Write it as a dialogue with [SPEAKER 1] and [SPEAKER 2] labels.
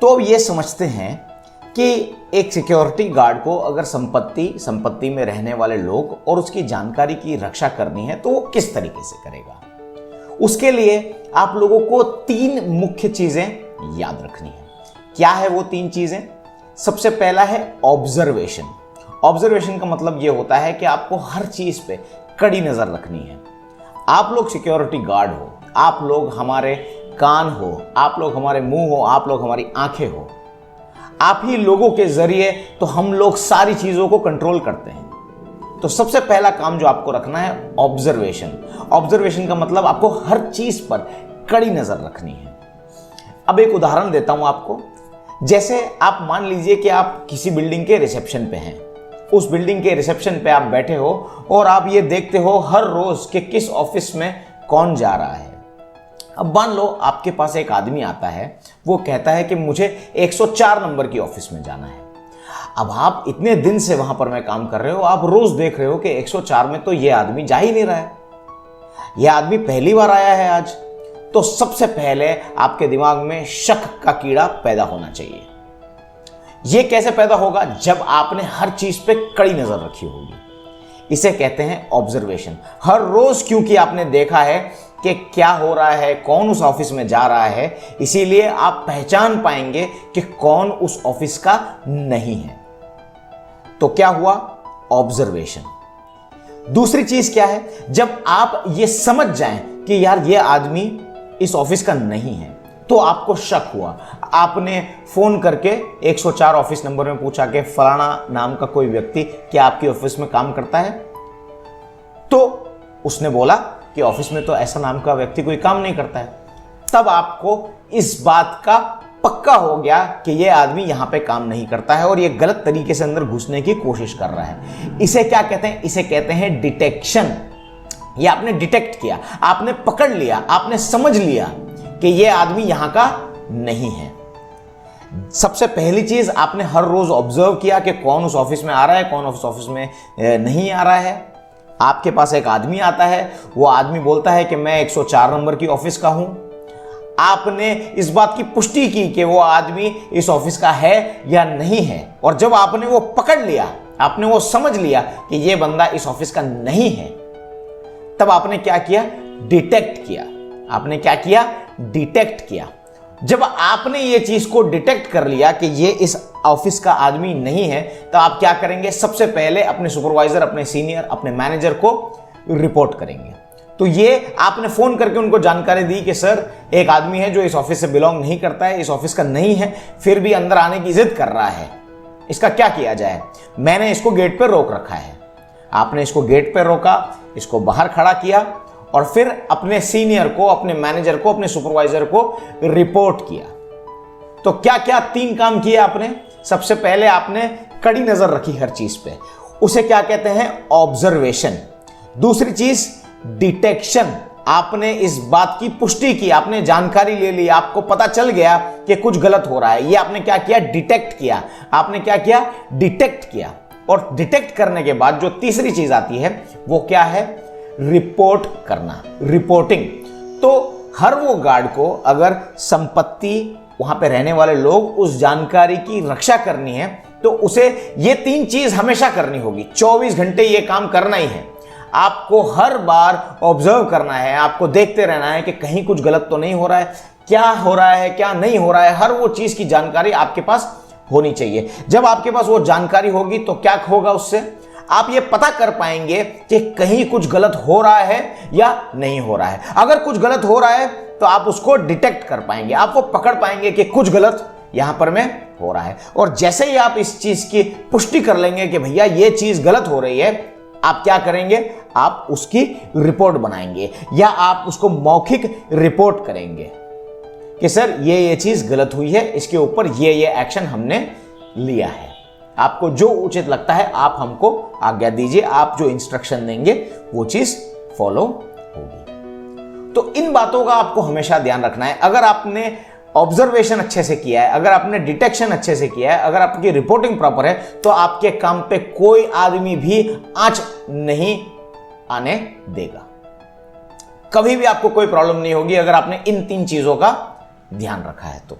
[SPEAKER 1] तो अब ये समझते हैं कि एक सिक्योरिटी गार्ड को अगर संपत्ति में रहने वाले लोग और उसकी जानकारी की रक्षा करनी है तो वो किस तरीके से करेगा। उसके लिए आप लोगों को 3 मुख्य चीजें याद रखनी है। क्या है वो 3 चीजें? सबसे पहला है ऑब्जर्वेशन। ऑब्जर्वेशन का मतलब ये होता है कि आपको हर चीज पे कड़ी नजर रखनी है। आप लोग सिक्योरिटी गार्ड हो, आप लोग हमारे कान हो, आप लोग हमारे मुंह हो, आप लोग हमारी आंखें हो। आप ही लोगों के जरिए तो हम लोग सारी चीजों को कंट्रोल करते हैं। तो सबसे पहला काम जो आपको रखना है ऑब्जर्वेशन। ऑब्जर्वेशन का मतलब आपको हर चीज पर कड़ी नजर रखनी है। अब एक उदाहरण देता हूं आपको। जैसे आप मान लीजिए कि आप किसी बिल्डिंग के रिसेप्शन पे हैं। उस बिल्डिंग के रिसेप्शन पे आप बैठे हो और आप ये देखते हो हर रोज कि किस ऑफिस में कौन जा रहा है। अब मान लो आपके पास एक आदमी आता है, वो कहता है कि मुझे 104 नंबर की ऑफिस में जाना है। अब आप इतने दिन से वहां पर मैं काम कर रहे हो, आप रोज देख रहे हो कि 104 में तो ये आदमी जा ही नहीं रहा है, ये आदमी पहली बार आया है आज। तो सबसे पहले आपके दिमाग में शक का कीड़ा पैदा होना चाहिए। यह कैसे पैदा होगा? जब आपने हर चीज पे कड़ी नजर रखी होगी। इसे कहते हैं ऑब्जर्वेशन। हर रोज क्योंकि आपने देखा है कि क्या हो रहा है, कौन उस ऑफिस में जा रहा है, इसीलिए आप पहचान पाएंगे कि कौन उस ऑफिस का नहीं है। तो क्या हुआ? ऑब्जर्वेशन। दूसरी चीज क्या है? जब आप ये समझ जाएं कि यार ये आदमी इस ऑफिस का नहीं है, तो आपको शक हुआ। आपने फोन करके 104 ऑफिस नंबर में पूछा कि फलाना नाम का कोई व्यक्ति क्या आपकी ऑफिस में काम करता है? तो उसने बोला कि ऑफिस में तो ऐसा नाम का व्यक्ति कोई काम नहीं करता है। तब आपको इस बात का पक्का हो गया कि यह आदमी यहां पे काम नहीं करता है और यह गलत तरीके से अंदर घुसने की कोशिश कर रहा है। इसे क्या कहते हैं? इसे कहते हैं डिटेक्शन। यह आपने डिटेक्ट किया, आपने पकड़ लिया, आपने समझ लिया कि यह आदमी यहां का नहीं है। सबसे पहली चीज, आपने हर रोज ऑब्जर्व किया कि कौन उस ऑफिस में आ रहा है, कौन उस ऑफिस में नहीं आ रहा है। आपके पास एक आदमी आता है, वो आदमी बोलता है कि मैं 104 नंबर की ऑफिस का हूं। आपने इस बात की पुष्टि की कि वो आदमी इस ऑफिस का है या नहीं है। और जब आपने वो पकड़ लिया, आपने वो समझ लिया कि ये बंदा इस ऑफिस का नहीं है, तब आपने क्या किया? डिटेक्ट किया। आपने क्या किया? डिटेक्ट किया। जब आपने ये चीज को डिटेक्ट कर लिया कि ये इस ऑफिस का आदमी नहीं है, तो आप क्या करेंगे? सबसे पहले अपने सुपरवाइजर, अपने सीनियर, अपने मैनेजर को रिपोर्ट करेंगे। तो ये आपने फोन करके उनको जानकारी दी कि सर एक आदमी है जो इस ऑफिस से बिलोंग नहीं करता है, इस ऑफिस का नहीं है, फिर भी अंदर आने की जिद कर रहा है, इसका क्या किया जाए? मैंने इसको गेट पर रोक रखा है। आपने इसको गेट पर रोका, इसको बाहर खड़ा किया और फिर अपने सीनियर को, अपने मैनेजर को, अपने सुपरवाइजर को रिपोर्ट किया। तो क्या क्या 3 काम किए आपने? सबसे पहले आपने कड़ी नजर रखी हर चीज पे, उसे क्या कहते हैं? ऑब्जर्वेशन। दूसरी चीज डिटेक्शन। आपने इस बात की पुष्टि की, आपने जानकारी ले ली, आपको पता चल गया कि कुछ गलत हो रहा है। ये आपने क्या किया? डिटेक्ट किया। आपने क्या किया? डिटेक्ट किया। और डिटेक्ट करने के बाद जो तीसरी चीज आती है वो क्या है? रिपोर्ट करना, रिपोर्टिंग। तो हर वो गार्ड को अगर संपत्ति, वहां पे रहने वाले लोग, उस जानकारी की रक्षा करनी है तो उसे ये 3 चीज हमेशा करनी होगी। 24 घंटे ये काम करना ही है। आपको हर बार ऑब्जर्व करना है, आपको देखते रहना है कि कहीं कुछ गलत तो नहीं हो रहा है, क्या हो रहा है, क्या नहीं हो रहा है। हर वो चीज की जानकारी आपके पास होनी चाहिए। जब आपके पास वो जानकारी होगी तो क्या होगा? उससे आप ये पता कर पाएंगे कि कहीं कुछ गलत हो रहा है या नहीं हो रहा है। अगर कुछ गलत हो रहा है तो आप उसको डिटेक्ट कर पाएंगे, आपको पकड़ पाएंगे कि कुछ गलत यहां पर में हो रहा है। और जैसे ही आप इस चीज की पुष्टि कर लेंगे कि भैया ये चीज गलत हो रही है, आप क्या करेंगे? आप उसकी रिपोर्ट बनाएंगे या आप उसको मौखिक रिपोर्ट करेंगे कि सर ये चीज गलत हुई है, इसके ऊपर ये एक्शन हमने लिया है। आपको जो उचित लगता है आप हमको आज्ञा दीजिए, आप जो इंस्ट्रक्शन देंगे वो चीज फॉलो होगी। तो इन बातों का आपको हमेशा ध्यान रखना है। अगर आपने ऑब्जर्वेशन अच्छे से किया है, अगर आपने डिटेक्शन अच्छे से किया है, अगर आपकी रिपोर्टिंग प्रॉपर है, तो आपके काम पे कोई आदमी भी आंच नहीं आने देगा। कभी भी आपको कोई प्रॉब्लम नहीं होगी अगर आपने इन 3 चीजों का ध्यान रखा है तो।